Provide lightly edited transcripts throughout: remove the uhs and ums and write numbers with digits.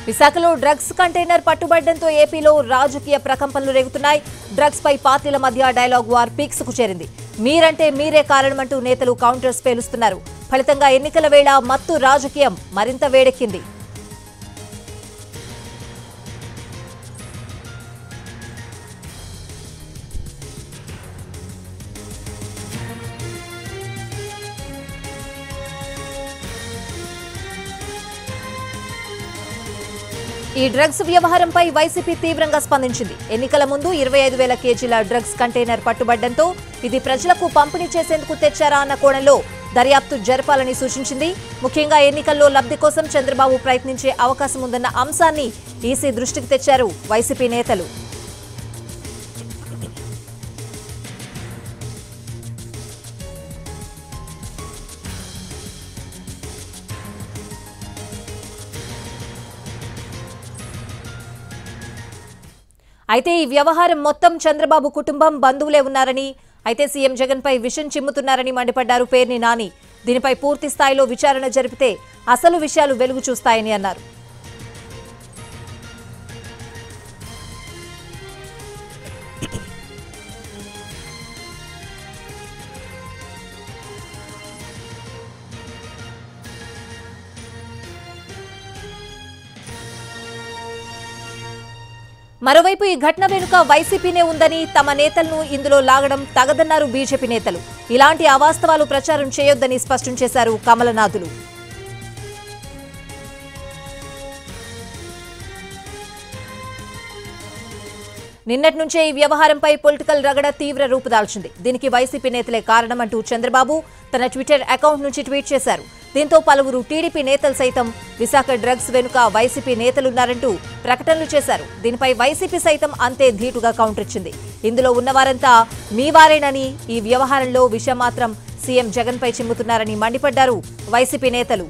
విశాఖలో drugs container పట్టుబడడంతో ఏపీలో రాజకీయ ప్రకంపనలు రేగుతున్నాయి. డ్రగ్స్ పై పార్టీల మధ్య డైలాగ్ వార్ పీక్స్ కు చేరింది. మీరంటే మీరే కారణమంటూ నేతలు కౌంటర్స్ పేలుస్తున్నారు. ఫలితంగా ఎన్నికల వేళ మత్తు రాజకీయం మరింత వేడెక్కింది. ఈ డ్రగ్స్ వ్యవహారంపై వైసీపీ తీవ్రంగా స్పందించింది. ఎన్నికల ముందు 25,000 కేజీల డ్రగ్స్ కంటైనర్ పట్టుబడడంతో ఇది ప్రజలకు పంపిణీ చేసేందుకు తెచ్చారా అన్న కోణంలో దర్యాప్తు జరపాలని సూచించింది. ముఖ్యంగా ఎన్నికల్లో లబ్ధి కోసం చంద్రబాబు ప్రయత్నించే అవకాశం ఉందన్న అంశాన్ని ఈసీ దృష్టికి తెచ్చారు వైసీపీ నేతలు. అయితే ఈ వ్యవహారం మొత్తం చంద్రబాబు కుటుంబం బంధువులే ఉన్నారని, అయితే సీఎం జగన్ పై విషం చిమ్ముతున్నారని మండిపడ్డారు పేర్ని నాని. దీనిపై పూర్తి స్థాయిలో విచారణ జరిపితే అసలు విషయాలు వెలుగు చూస్తాయని అన్నారు. మరోవైపు ఈ ఘటన వెనుక వైసీపీనే ఉందని, తమ నేతలను ఇందులో లాగడం తగదన్నారు బీజేపీ నేతలు. ఇలాంటి అవాస్తవాలు ప్రచారం చేయొద్దని స్పష్టం చేశారు కమలనాథులు. నిన్నటి నుంచే ఈ వ్యవహారంపై పొలిటికల్ రగడ తీవ్ర రూపుదాల్చింది. దీనికి వైసీపీ నేతలే కారణమంటూ చంద్రబాబు తన ట్విట్టర్ అకౌంట్ నుంచి ట్వీట్ చేశారు. దీంతో పలువురు టీడీపీ నేతలు సైతం విశాఖ డ్రగ్స్ వెనుక వైసీపీ నేతలున్నారంటూ ప్రకటనలు చేశారు. దీనిపై వైసీపీ సైతం అంతే ధీటుగా కౌంటర్ ఇచ్చింది. ఇందులో ఉన్నవారంతా మీవారేనని, ఈ వ్యవహారంలో విషయం మాత్రం సీఎం జగన్ పై చిమ్ముతున్నారని మండిపడ్డారు వైసీపీ నేతలు.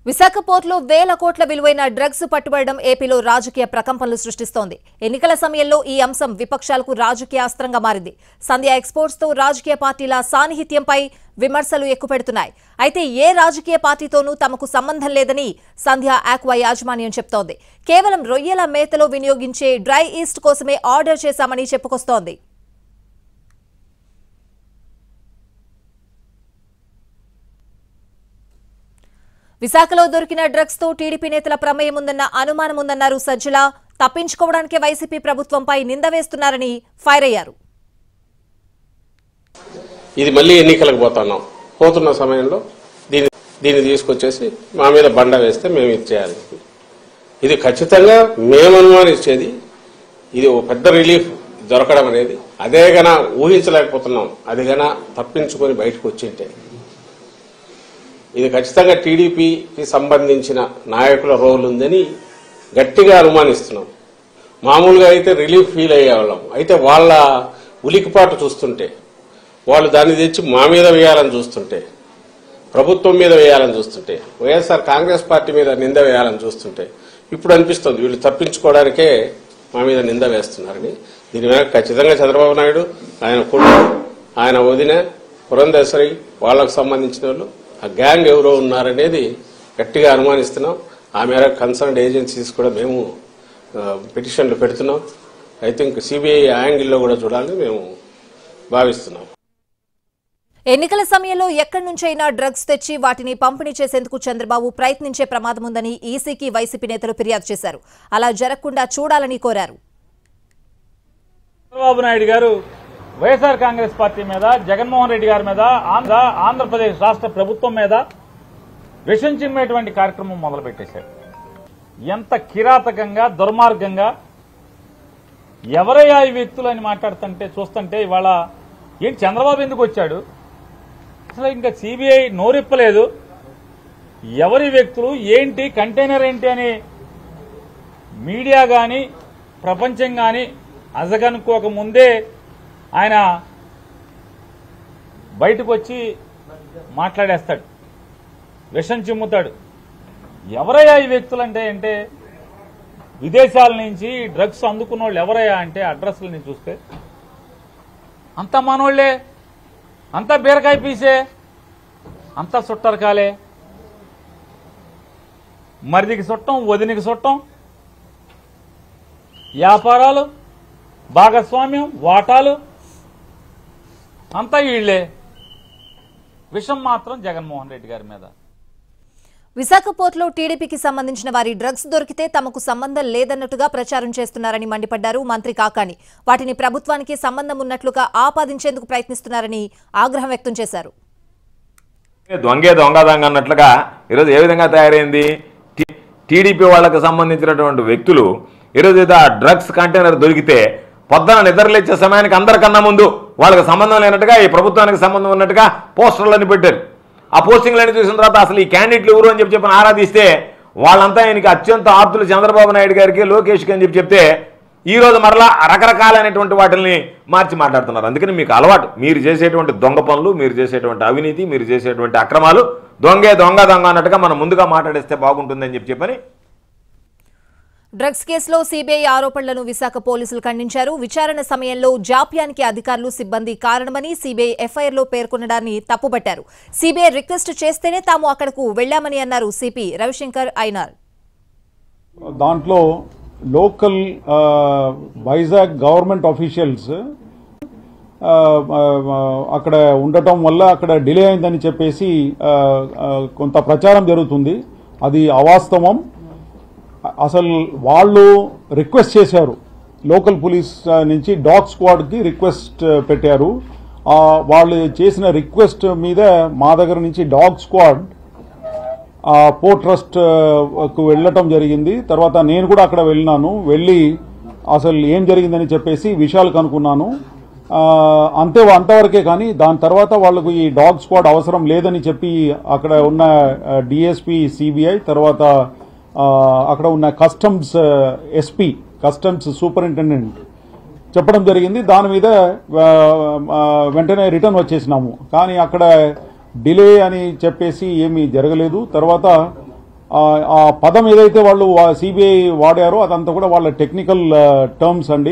విశాఖ పోర్టులో వేల కోట్ల విలువైన డ్రగ్స్ పట్టుబడడం ఏపీలో రాజకీయ ప్రకంపనలు సృష్టిస్తోంది. ఎన్నికల సమయంలో ఈ అంశం విపక్షాలకు రాజకీయ అస్త్రంగా మారింది. సంధ్య ఎక్స్పోర్ట్స్ తో రాజకీయ పార్టీల సాన్నిహిత్యంపై విమర్శలు ఎక్కుపెడుతున్నాయి. అయితే ఏ రాజకీయ పార్టీతోనూ తమకు సంబంధం లేదని సంధ్య ఆక్వా యాజమాన్యం చెప్తోంది. కేవలం రొయ్యల మేతలో వినియోగించే డ్రై ఈస్ట్ కోసమే ఆర్డర్ చేశామని చెప్పుకొస్తోంది. విశాఖలో దొరికిన డ్రగ్స్ తో టీడీపీ నేతల ప్రమేయం ఉందన్న అనుమానం ఉందన్నారు సజ్జల. తప్పించుకోవడానికి వైసీపీ ప్రభుత్వంపై నింద వేస్తున్నారని ఫైర్ అయ్యారు. ఇది మళ్లీ ఎన్నికలకు పోతున్న సమయంలో దీన్ని తీసుకొచ్చేసి మా మీద బండ వేస్తే మేము ఇచ్చేయాలి. ఇది ఖచ్చితంగా మేము అనుమానించేది. ఇది ఒక పెద్ద రిలీఫ్ దొరకడం అనేది అదే గన ఊహించలేకపోతున్నాం. అది గన తప్పించుకొని బయటకు వచ్చింటే ఇది ఖచ్చితంగా టీడీపీకి సంబంధించిన నాయకుల రోల్ ఉందని గట్టిగా అనుమానిస్తున్నాం. మామూలుగా అయితే రిలీఫ్ ఫీల్ అయ్యేవాళ్ళం. అయితే వాళ్ళ ఉలికిపాటు చూస్తుంటే, వాళ్ళు దాన్ని తెచ్చి మా మీద వేయాలని చూస్తుంటే, ప్రభుత్వం మీద వేయాలని చూస్తుంటే, వైఎస్ఆర్ కాంగ్రెస్ పార్టీ మీద నింద వేయాలని చూస్తుంటే ఇప్పుడు అనిపిస్తుంది వీళ్ళు తప్పించుకోవడానికే మా మీద నింద వేస్తున్నారని. దీని మీద ఖచ్చితంగా చంద్రబాబు నాయుడు, ఆయన కొడుకు, ఆయన వదిన పురంధేశ్వరి, వాళ్లకు సంబంధించిన వాళ్ళు, ఆ గ్యాంగ్ ఎవరో ఉన్నారనేది గట్టిగా అనుమానిస్తున్నాం. ఆ మేరకు కన్సర్న్డ్ ఏజెన్సీస్ కూడా మేము పిటిషన్లు పెడుతున్నాం. ఐ థింక్ సిబిఐ యాంగిల్లో కూడా చూడాలని మేము భావిస్తున్నాం. ఎన్నికల సమయంలో ఎక్కడి నుంచైనా డ్రగ్స్ తెచ్చి వాటిని పంపిణీ చేసేందుకు చంద్రబాబు ప్రయత్నించే ప్రమాదం ఉందని ఈసీకి వైసీపీ నేతలు ఫిర్యాదు చేశారు. అలా జరగకుండా చూడాలని కోరారు. చంద్రబాబు నాయుడు గారు వైఎస్ఆర్ కాంగ్రెస్ పార్టీ మీద, జగన్మోహన్ రెడ్డి గారి మీద, ఆంధ్రప్రదేశ్ రాష్ట్ర ప్రభుత్వం మీద విషం చిమ్మేటువంటి కార్యక్రమం మొదలుపెట్టేశారు. ఎంత కిరాతకంగా, దుర్మార్గంగా, ఎవరయ్యా ఈ వ్యక్తులు అని చూస్తుంటే ఇవాళ ఏంటి చంద్రబాబు ఎందుకు వచ్చాడు, అసలు ఇంకా సిబిఐ నోరిప్పలేదు. ఎవరి వ్యక్తులు ఏంటి, కంటైనర్ ఏంటి అని మీడియా గాని ప్రపంచం గాని అజగనుకోక ముందే ఆయన బయటకు వచ్చి మాట్లాడేస్తాడు, విషం చిమ్ముతాడు. ఎవరయ్యా ఈ వ్యక్తులు అంటే విదేశాల నుంచి డ్రగ్స్ అందుకున్న వాళ్ళు ఎవరయ్యా అంటే అడ్రస్లని చూస్తే అంతా మనోళ్లే, అంతా బీరకాయ పీసే, అంతా సుట్టరకాలే. మరిదికి చుట్టం, వదినికి చుట్టం, వ్యాపారాలు, భాగస్వామ్యం, వాటాలు అంతా వీళ్లే. విషం మాత్రం జగన్మోహన్ రెడ్డి గారి మీద. విశాఖ పోర్టులో టీడీపీకి సంబంధించిన వారి డ్రగ్స్ దొరికితే తమకు సంబంధం లేదన్నట్టుగా ప్రచారం చేస్తున్నారని మండిపడ్డారు మంత్రి కాకాని. వాటిని ప్రభుత్వానికి సంబంధం ఉన్నట్లుగా ఆపాదించేందుకు ప్రయత్నిస్తున్నారని ఆగ్రహం వ్యక్తం చేశారు. దొంగ అన్నట్లుగా ఈరోజు ఏ విధంగా తయారైంది? టీడీపీ వాళ్ళకి సంబంధించినటువంటి వ్యక్తులు ఈరోజు ఏదో డ్రగ్స్ కంటైనర్ దొరికితే పొద్దున నిద్రలేచ్చే సమయానికి అందరికన్నా ముందు వాళ్ళకి సంబంధం లేనట్టుగా, ఈ ప్రభుత్వానికి సంబంధం ఉన్నట్టుగా పోస్టర్లని పెట్టారు. ఆ పోస్టింగ్లన్నీ చూసిన తర్వాత అసలు ఈ క్యాండిడేట్లు ఎవరు అని చెప్పి ఆరాధిస్తే వాళ్ళంతా ఆయనకి అత్యంత ఆప్తులు చంద్రబాబు నాయుడు గారికి, లోకేష్కి అని చెప్తే ఈ రోజు మరలా రకరకాలైనటువంటి వాటిని మార్చి మాట్లాడుతున్నారు. అందుకని మీకు అలవాటు, మీరు చేసేటువంటి దొంగ పనులు, మీరు చేసేటువంటి అవినీతి, మీరు చేసేటువంటి అక్రమాలు, దొంగ అన్నట్టుగా మనం ముందుగా మాట్లాడేస్తే బాగుంటుందని చెప్పని. డ్రగ్స్ కేసులో సీబీఐ ఆరోపణలను విశాఖ పోలీసులు ఖండించారు. విచారణ సమయంలో జాప్యానికి అధికారులు, సిబ్బంది కారణమని సీబీఐ ఎఫ్ఐఆర్లో పేర్కొనడాన్ని తప్పుపట్టారు. సీబీఐ రిక్వెస్ట్ చేస్తేనే తాము అక్కడకు వెళ్లామని అన్నారు సిపి రవిశంకర్ ఐనార్. దాంట్లో లోకల్ వైజాగ్ గవర్నమెంట్ ఆఫీషియల్స్ అక్కడ ఉండటం వల్ల అక్కడ డిలే అయిందని చెప్పేసి కొంత ప్రచారం జరుగుతుంది. అది అవాస్తవం. అసలు వాళ్ళు రిక్వెస్ట్ చేశారు, లోకల్ పోలీస్ నుంచి డాగ్ స్క్వాడ్కి రిక్వెస్ట్ పెట్టారు. వాళ్ళు చేసిన రిక్వెస్ట్ మీద మా దగ్గర నుంచి డాగ్ స్క్వాడ్ పోర్ట్ ట్రస్ట్కు వెళ్ళటం జరిగింది. తర్వాత నేను కూడా అక్కడ వెళ్ళి అసలు ఏం జరిగిందని చెప్పేసి విషయాలు కనుక్కున్నాను. అంతవరకే. కానీ దాని తర్వాత వాళ్లకు ఈ డాగ్ స్క్వాడ్ అవసరం లేదని చెప్పి అక్కడ ఉన్న డిఎస్పీ సిబిఐ, తర్వాత అక్కడ ఉన్న కస్టమ్స్ ఎస్పీ, కస్టమ్స్ సూపరింటెండెంట్ చెప్పడం జరిగింది. దాని మీద వెంటనే రిటర్న్ వచ్చేసినాము. కానీ అక్కడ డిలే అని చెప్పేసి ఏమీ జరగలేదు. తర్వాత ఆ పదం ఏదైతే వాళ్ళు సిబిఐ వాడారో అదంతా కూడా వాళ్ళ టెక్నికల్ టర్మ్స్ అండి.